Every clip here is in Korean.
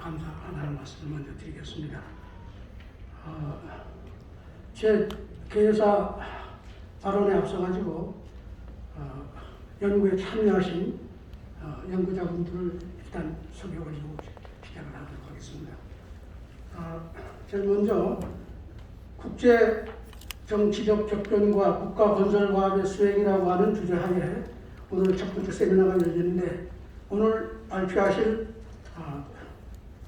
감사하다는 말씀을 먼저 드리겠습니다. 제 개사 발언에 앞서가지고 연구에 참여하신 연구자분들을 일단 소개 올리고 시작을 하도록 하겠습니다. 제가 먼저 국제 정치적 접견과 국가 건설 과학의 수행이라고 하는 주제하에 오늘 첫 번째 세미나가 열리는데, 오늘 발표하실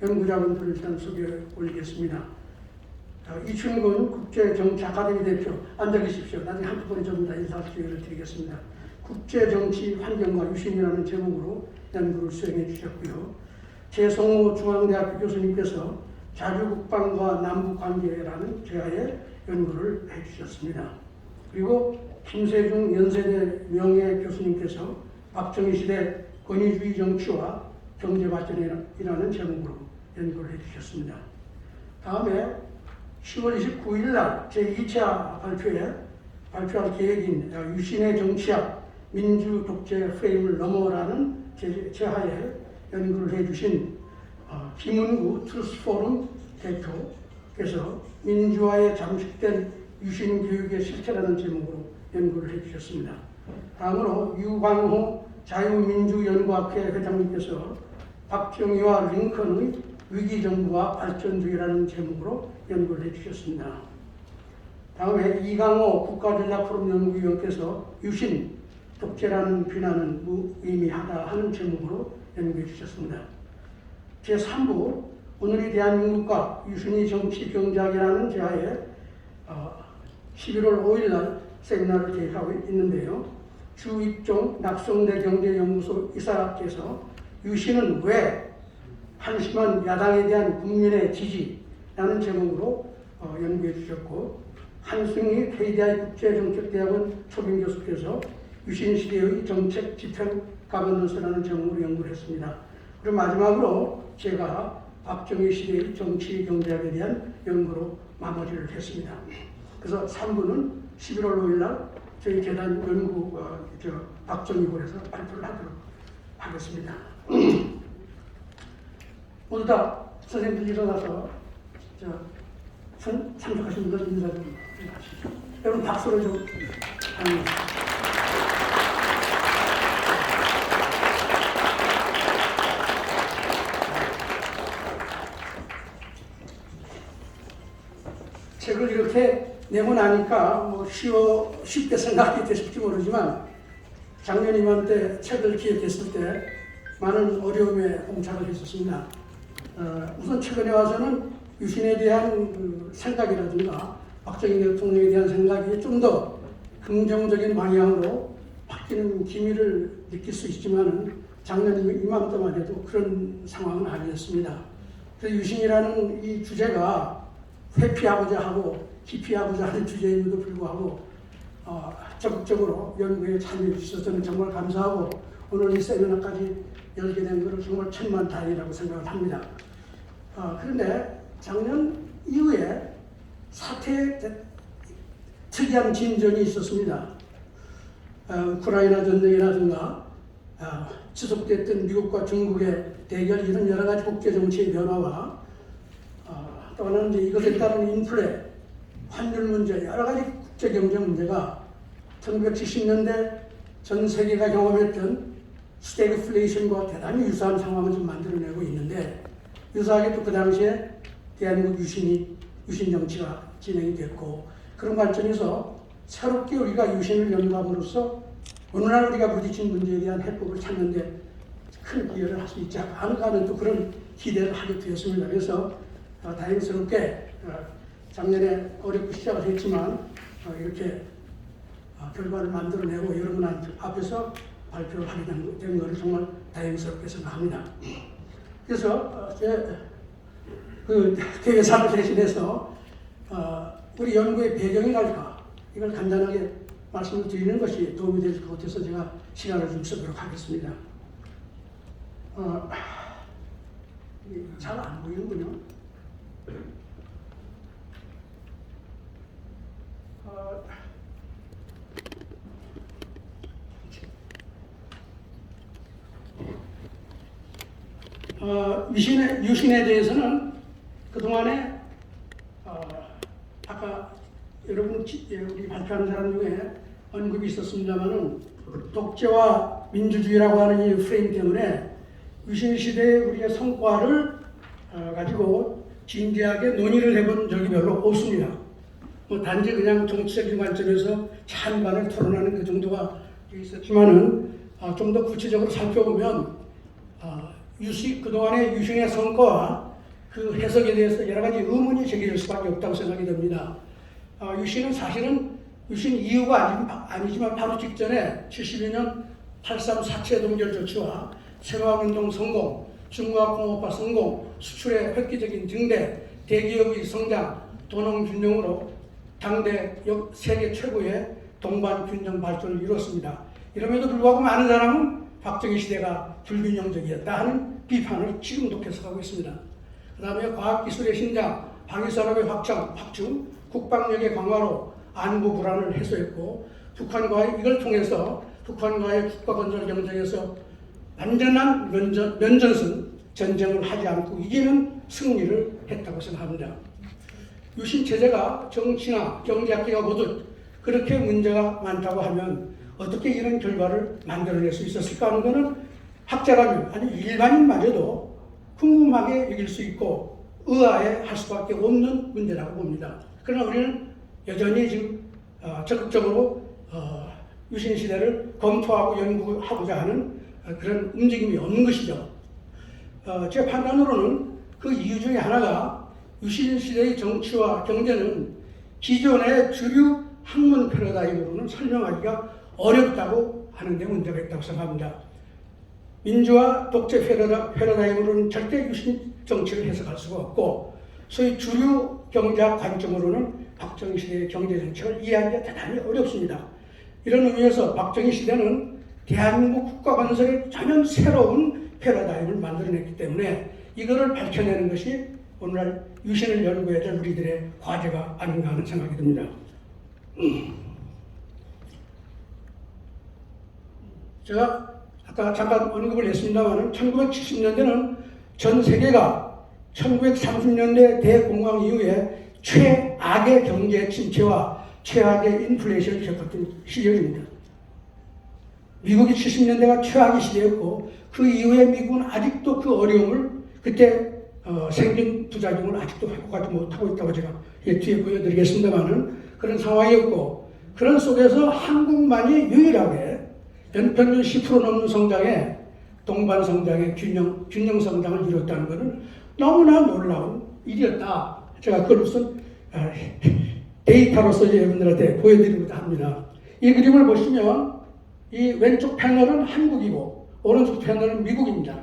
연구자분들을 일단 소개 올리겠습니다. 이춘근 국제정치 아카데미 대표, 앉아 계십시오. 나중에 한꺼번에 전부 다 인사 기회를 드리겠습니다. 국제정치 환경과 유신이라는 제목으로 연구를 수행해 주셨고요. 재성호 중앙대학교 교수님께서 자주국방과 남북관계라는 제하에 연구를 해주셨습니다. 그리고 김세중 연세대 명예 교수님께서 박정희 시대 권위주의 정치와 경제발전이라는 제목으로 연구를 해주셨습니다. 다음에 10월 29일 날 제2차 발표할 계획인 유신의 정치학 민주 독재 프레임을 넘어라는 제하에 연구를 해주신 김은구 트루스포럼 대표께서 민주화에 잠식된 유신 교육의 실체라는 제목으로 연구를 해주셨습니다. 다음으로 유광호 자유민주연구학회 회장님께서 박정희와 링컨의 위기정부와 발전주의라는 제목으로 연구를 해주셨습니다. 다음에 이강호 국가전략포럼 연구위원께서 유신, 독재라는 비난은 무의미하다 하는 제목으로 연구해 주셨습니다. 제3부 오늘의 대한민국과 유신의 정치 경제학이라는 제하에 11월 5일 날 세미나를 계획하고 있는데요. 주입종 낙성대 경제연구소 이사께서 유신은 왜 한심한 야당에 대한 국민의 지지라는 제목으로 연구해 주셨고, 한승희 KDI 국제정책대학원 초빙 교수께서 유신 시대의 정책 집행 가버넌스라는 제목으로 연구를 했습니다. 그리고 마지막으로 제가 박정희 시대의 정치 경제학에 대한 연구로 마무리를 했습니다. 그래서 3부는 11월 5일 날 저희 재단 연구 박정희홀에서 발표를 하도록 하겠습니다. 모두 다 선생님들 일어나서 참석하신 분들 인사 좀 해주시죠. 여러분 박수를 좀 부탁드립니다. 책을 이렇게 내고 나니까 쉽게 생각이 되실지 모르지만, 작년 이맘때 책을 기획했을 때 많은 어려움에 봉착을 했었습니다. 우선 최근에 와서는 유신에 대한 생각이라든가 박정희 대통령에 대한 생각이 좀 더 긍정적인 방향으로 바뀌는 기미를 느낄 수 있지만, 작년 이맘때만 해도 그런 상황은 아니었습니다. 그래서 유신이라는 이 주제가 회피하고자 하고 기피하고자 하는 주제임에도 불구하고 적극적으로 연구에 참여해 주셔서 저는 정말 감사하고, 오늘 이 세미나까지 열게 된 것을 정말 천만다행이라고 생각을 합니다. 그런데 작년 이후에 특이한 진전이 있었습니다. 우크라이나 전쟁이라든가 지속됐던 미국과 중국의 대결, 이런 여러 가지 국제 정치의 변화와 또 하나는 이것에 따른 인플레, 환율 문제, 여러 가지 국제 경제 문제가 1970년대 전 세계가 경험했던 스태그플레이션과 대단히 유사한 상황을 좀 만들어내고 있는데, 유사하게 또 그 당시에 대한민국 유신 정치가 진행이 됐고, 그런 관점에서 새롭게 우리가 유신을 연구함으로써 오늘날 우리가 부딪힌 문제에 대한 해법을 찾는 데 큰 기여를 할 수 있지 않을까 하는 또 그런 기대를 하게 되었습니다. 그래서 다행스럽게 작년에 어렵게 시작을 했지만 이렇게 결과를 만들어내고 여러분 앞에서 발표를 하게 된 것을 정말 다행스럽게 생각합니다. 그래서 그 대회사를 대신해서 우리 연구의 배경이랄까, 이걸 간단하게 말씀을 드리는 것이 도움이 될 것 같아서 제가 시간을 좀 쓰도록 하겠습니다. 잘 안 보이는군요. 유신에 대해서는 그동안에 아까 여러분 우리 발표하는 사람 중에 언급이 있었습니다만은 독재와 민주주의라고 하는 이 프레임 때문에 유신 시대의 우리의 성과를 가지고 진지하게 논의를 해본 적이 별로 없습니다. 뭐 단지 그냥 정치적인 관점에서 찬반을 토론하는 그 정도가 있었지만은 좀 더 구체적으로 살펴보면 그동안의 유신의 성과와 그 해석에 대해서 여러 가지 의문이 제기될 수밖에 없다고 생각이 됩니다. 유신은 사실은 유신 이후가 아니지만 바로 직전에 72년 8.3 사체 동결 조치와 새마을운동 성공, 중화공업화 성공, 수출의 획기적인 증대, 대기업의 성장, 도농균령으로 당대 세계 최고의 동반균형 발전을 이뤘습니다. 이럼에도 불구하고 많은 사람은 박정희 시대가 불균형적이었다 하는 비판을 지금도 계속하고 있습니다. 그 다음에 과학기술의 신장, 방위산업의 확충, 국방력의 강화로 안보 불안을 해소했고 이걸 통해서 북한과의 국가건설 경쟁에서 완전한 면전승 전쟁을 하지 않고 이기는 승리를 했다고 생각합니다. 유신체제가 정치나 경제학계가 모두 그렇게 문제가 많다고 하면 어떻게 이런 결과를 만들어낼 수 있었을까 하는 것은 학자라면 아니 일반인마저도 궁금하게 여길 수 있고 의아해할 수밖에 없는 문제라고 봅니다. 그러나 우리는 여전히 지금 적극적으로 유신 시대를 검토하고 연구하고자 하는 그런 움직임이 없는 것이죠. 제 판단으로는 그 이유 중에 하나가 유신 시대의 정치와 경제는 기존의 주류 학문 패러다임으로는 설명하기가 어렵다고 하는 데 문제가 있다고 생각합니다. 민주화 독재 패러다임으로는 절대 유신 정치를 해석할 수가 없고 소위 주류 경제학 관점으로는 박정희 시대의 경제 정책을 이해하기가 대단히 어렵습니다. 이런 의미에서 박정희 시대는 대한민국 국가 건설의 전혀 새로운 패러다임을 만들어냈기 때문에 이거를 밝혀내는 것이 오늘날 유신을 연구해야 될 우리들의 과제가 아닌가 하는 생각이 듭니다. 제가 아까 잠깐 언급을 했습니다만 1970년대는 전 세계가 1930년대 대공황 이후에 최악의 경제 침체와 최악의 인플레이션을 겪었던 시절입니다. 미국이 70년대가 최악의 시대였고 그 이후에 미국은 아직도 그 어려움을 그때 생긴 부작용을 아직도 회복하지 못하고 있다고 제가 뒤에 보여드리겠습니다만은 그런 상황이었고 그런 속에서 한국만이 유일하게 연평균 10% 넘는 성장에 동반 성장의 균형 성장을 이뤘다는 것은 너무나 놀라운 일이었다. 제가 그걸 무슨 데이터로서 여러분들한테 보여드리고자 합니다. 이 그림을 보시면 이 왼쪽 패널은 한국이고 오른쪽 패널은 미국입니다.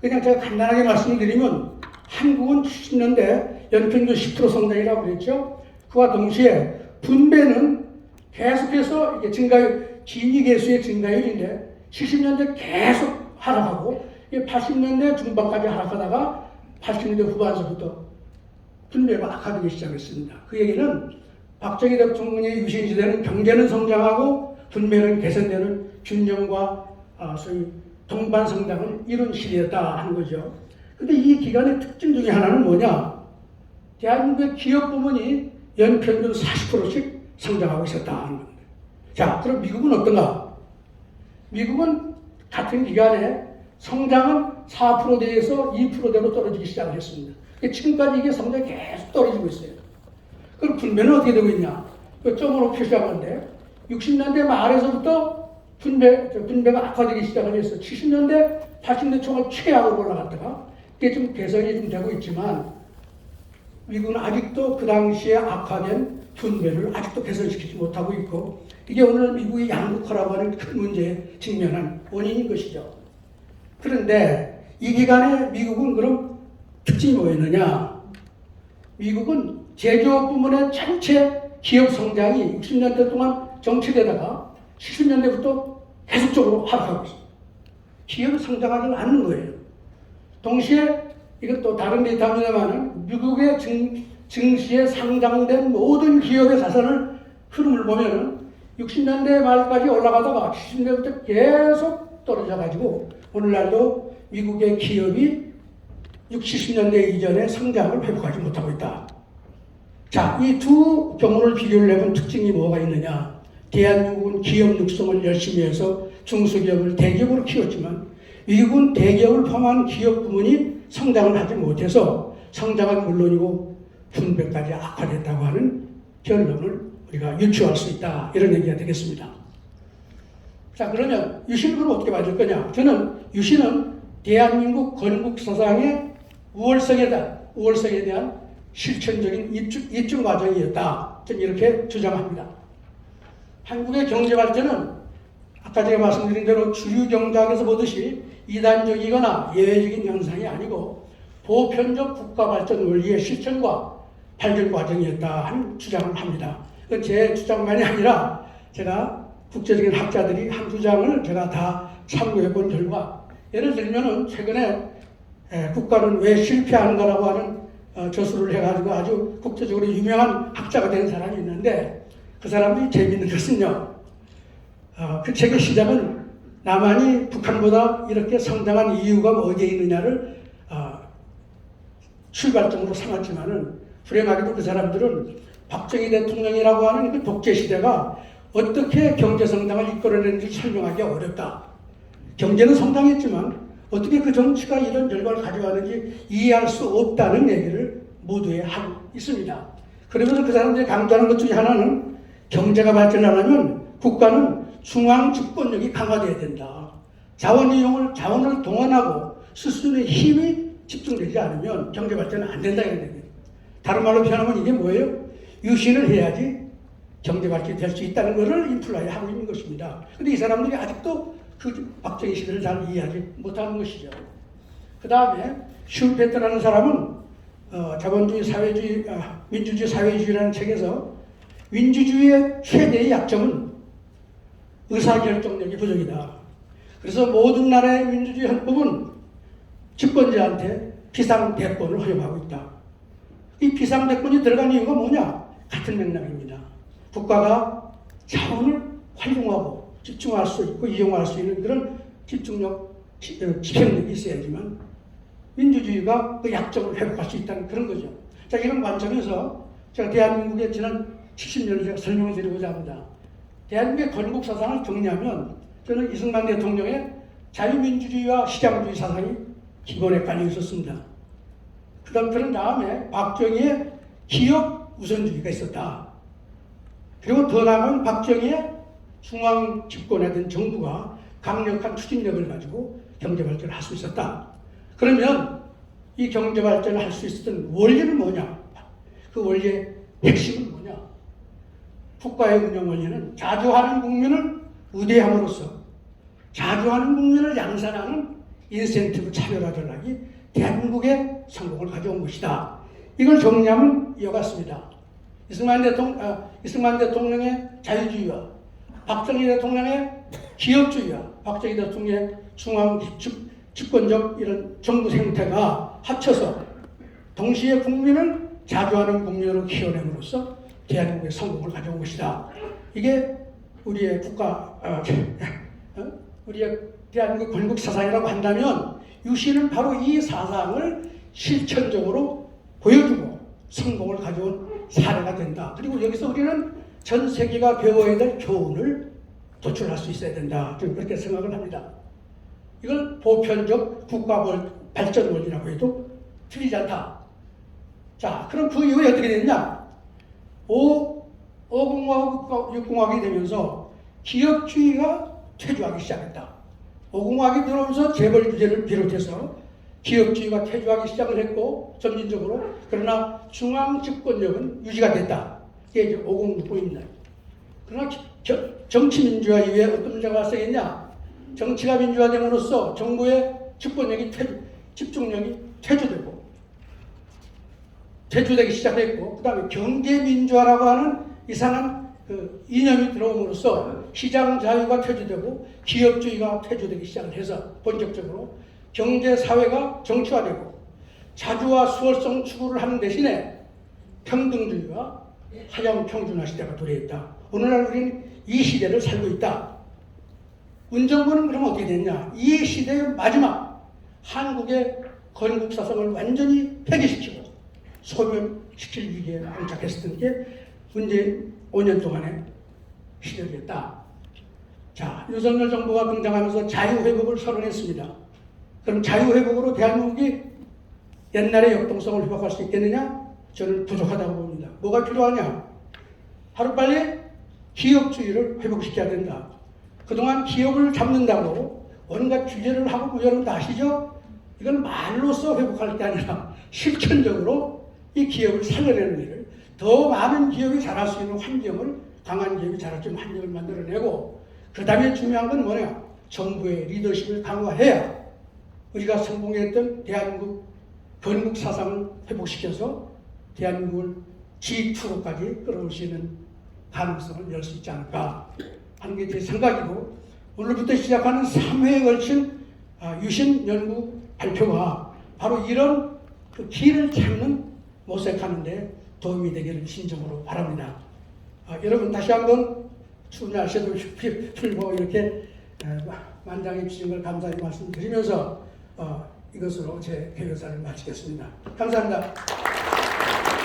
그냥 제가 간단하게 말씀을 드리면 한국은 70년대 연평균 10% 성장이라고 그랬죠. 그와 동시에 분배는 계속해서 이게 진위계수의 증가율인데 70년대 계속 하락하고 80년대 중반까지 하락하다가 80년대 후반서부터 분배가 악화되기 시작했습니다. 그 얘기는 박정희 대통령의 유신 시대는 경제는 성장하고 분배는 개선되는 균형과 소위 동반 성장을 이룬 시대였다 하는 거죠. 근데 이 기간의 특징 중에 하나는 뭐냐? 대한민국의 기업 부문이 연평균 40%씩 성장하고 있었다 하는 겁니다. 자, 그럼 미국은 어떤가? 미국은 같은 기간에 성장은 4%대에서 2%대로 떨어지기 시작을 했습니다. 지금까지 이게 성장이 계속 떨어지고 있어요. 그럼 분배는 어떻게 되고 있냐? 그 점으로 표시한 건데 60년대 말에서부터 분배가 악화되기 시작을 했어요. 70년대, 80년대 초가 최악으로 올라갔다가 이게 좀 개선이 좀 되고 있지만 미국은 아직도 그 당시에 악화된 분배를 아직도 개선시키지 못하고 있고 이게 오늘 미국이 양극화라고 하는 큰 문제에 직면한 원인인 것이죠. 그런데 이 기간에 미국은 그럼 특징이 뭐였느냐? 미국은 제조업 부문의 전체 기업 성장이 60년대 동안 정체되다가 70년대부터 계속적으로 하락하고 있습니다. 기업이 성장하지 않는 거예요. 동시에 이것도 다른 데이터입니다만 미국의 증시에 상장된 모든 기업의 자산을 흐름을 보면 60년대 말까지 올라가다가 70년대부터 계속 떨어져 가지고 오늘날도 미국의 기업이 60, 70년대 이전의 성장을 회복하지 못하고 있다. 자, 이 두 경우를 비교를 해본 특징이 뭐가 있느냐? 대한민국은 기업 육성을 열심히 해서 중소기업을 대기업으로 키웠지만 미국은 대기업을 포함한 기업 부문이 성장을 하지 못해서 성장은 물론이고 분배까지 악화됐다고 하는 결론을 우리가 유추할 수 있다. 이런 얘기가 되겠습니다. 자, 그러면 유신은 그럼 어떻게 맞을 거냐? 저는 유신은 대한민국 건국 사상의 우월성에 대한 실천적인 입증 과정이었다. 저는 이렇게 주장합니다. 한국의 경제 발전은 아까 제가 말씀드린 대로 주류 경제학에서 보듯이 이단적이거나 예외적인 현상이 아니고 보편적 국가 발전 원리의 실천과 발전 과정이었다 하는 주장을 합니다. 제 주장만이 아니라 제가 국제적인 학자들이 한 주장을 제가 다 참고해 본 결과, 예를 들면은 최근에 국가는 왜 실패하는가라고 하는 저술을 해가지고 아주 국제적으로 유명한 학자가 된 사람이 있는데, 그 사람이 재미있는 것은요, 그 책의 시작은 남한이 북한보다 이렇게 성장한 이유가 어디에 있느냐를 출발점으로 삼았지만은, 불행하게도 그 사람들은 박정희 대통령이라고 하는 그 독재 시대가 어떻게 경제 성장을 이끌어내는지 설명하기 어렵다. 경제는 성장했지만 어떻게 그 정치가 이런 결과를 가져가는지 이해할 수 없다는 얘기를 모두에 하고 있습니다. 그러면서 그 사람들이 강조하는 것 중에 하나는 경제가 발전하려면 국가는 중앙 집권력이 강화돼야 된다. 자원을 동원하고 스스로의 힘이 집중되지 않으면 경제 발전은 안 된다 이런 얘기예요. 다른 말로 표현하면 이게 뭐예요? 유신을 해야지 경제 발전이 될 수 있다는 것을 인플라이 하고 있는 것입니다. 그런데 이 사람들이 아직도 그 박정희 시대를 잘 이해하지 못하는 것이죠. 그 다음에 슈페트라는 사람은 자본주의 사회주의, 민주주의 사회주의라는 책에서 민주주의의 최대의 약점은 의사결정력이 부족이다. 그래서 모든 나라의 민주주의 헌법은 집권자한테 비상대권을 허용하고 있다. 이 비상대권이 들어간 이유가 뭐냐? 같은 맥락입니다. 국가가 자원을 활용하고 집중할 수 있고 이용할 수 있는 그런 집행력이 있어야지만 민주주의가 그 약점을 회복할 수 있다는 그런 거죠. 자, 이런 관점에서 제가 대한민국의 지난 70년을 제가 설명을 드리고자 합니다. 대한민국의 건국 사상을 정리하면 저는 이승만 대통령의 자유민주주의와 시장주의 사상이 기본에 깔려 있었습니다. 그런 다음에 박정희의 기업 우선주의가 있었다. 그리고 더 나아가면 박정희의 중앙 집권에 든 정부가 강력한 추진력을 가지고 경제 발전을 할 수 있었다. 그러면 이 경제 발전을 할 수 있었던 원리는 뭐냐? 그 원리의 핵심은 뭐냐? 국가의 운영 원리는 자주하는 국민을 우대함으로써 자주하는 국민을 양산하는 인센티브 차별화 전략이 대한민국의 성공을 가져온 것이다. 이걸 정리하면 이와 같습니다. 이승만 대통령의 자유주의와 박정희 대통령의 기업주의와 박정희 대통령의 중앙 집권적 이런 정부 생태가 합쳐서 동시에 국민을 자주하는 국민으로 키워냄으로써 대한민국의 성공을 가져온 것이다. 이게 우리의 우리의 대한민국 건국 사상이라고 한다면 유신은 바로 이 사상을 실천적으로 보여주고 성공을 가져온 사례가 된다. 그리고 여기서 우리는 전 세계가 배워야 될 교훈을 도출할 수 있어야 된다. 저는 그렇게 생각을 합니다. 이걸 보편적 국가 발전 원리라고 해도 틀리지 않다. 자, 그럼 그 이후에 어떻게 됐냐? 5공화국, 6공화국이 되면서 기업주의가 퇴주하기 시작했다. 5공화국이 들어오면서 재벌 규제를 비롯해서 기업주의가 퇴주하기 시작을 했고 점진적으로, 그러나 중앙 집권력은 유지가 됐다. 이게 이제 5060입니다. 그러나 정치 민주화 이후에 어떤 문제가 발생했냐? 정치가 민주화됨으로써 정부의 집권력이 집중력이 퇴주되기 시작했고, 그 다음에 경제 민주화라고 하는 이상한 그 이념이 들어옴으로써 시장 자유가 퇴주되고 기업주의가 퇴주되기 시작을 해서 본격적으로 경제 사회가 정치화되고 자주와 수월성 추구를 하는 대신에 평등주의와 하향 평준화 시대가 도래했다. 오늘날 우리는 이 시대를 살고 있다. 문정부는 그럼 어떻게 됐냐? 이 시대의 마지막 한국의 건국 사상을 완전히 폐기시키고 소멸시킬 위기에 봉착했었던 게 문재인 5년 동안의 시절이었다. 자, 윤석열 정부가 등장하면서 자유회복을 선언했습니다. 그럼 자유회복으로 대한민국이 옛날의 역동성을 회복할 수 있겠느냐? 저는 부족하다고 봅니다. 뭐가 필요하냐? 하루빨리 기업주의를 회복시켜야 된다. 그동안 기업을 잡는다고 온갖 규제를 하고 여러분 아시죠? 이건 말로써 회복할 게 아니라 실천적으로 이 기업을 살려내는 일을, 더 많은 기업이 자랄 수 있는 환경을, 강한 기업이 자랄 수 있는 환경을 만들어내고, 그 다음에 중요한 건 뭐냐? 정부의 리더십을 강화해야 우리가 성공했던 대한민국 건국 사상을 회복시켜서 대한민국을 G2로까지 끌어올 수 있는 가능성을 열 수 있지 않을까 하는 게 제 생각이고, 오늘부터 시작하는 3회에 걸친 유신 연구 발표가 바로 이런 그 길을 찾는 모색하는 데 도움이 되기를 진정으로 바랍니다. 여러분 다시 한번 추운 날씨에도 풀고 이렇게 만장해 주신 걸 감사히 말씀드리면서 이것으로 제 개별사를 마치겠습니다. 감사합니다.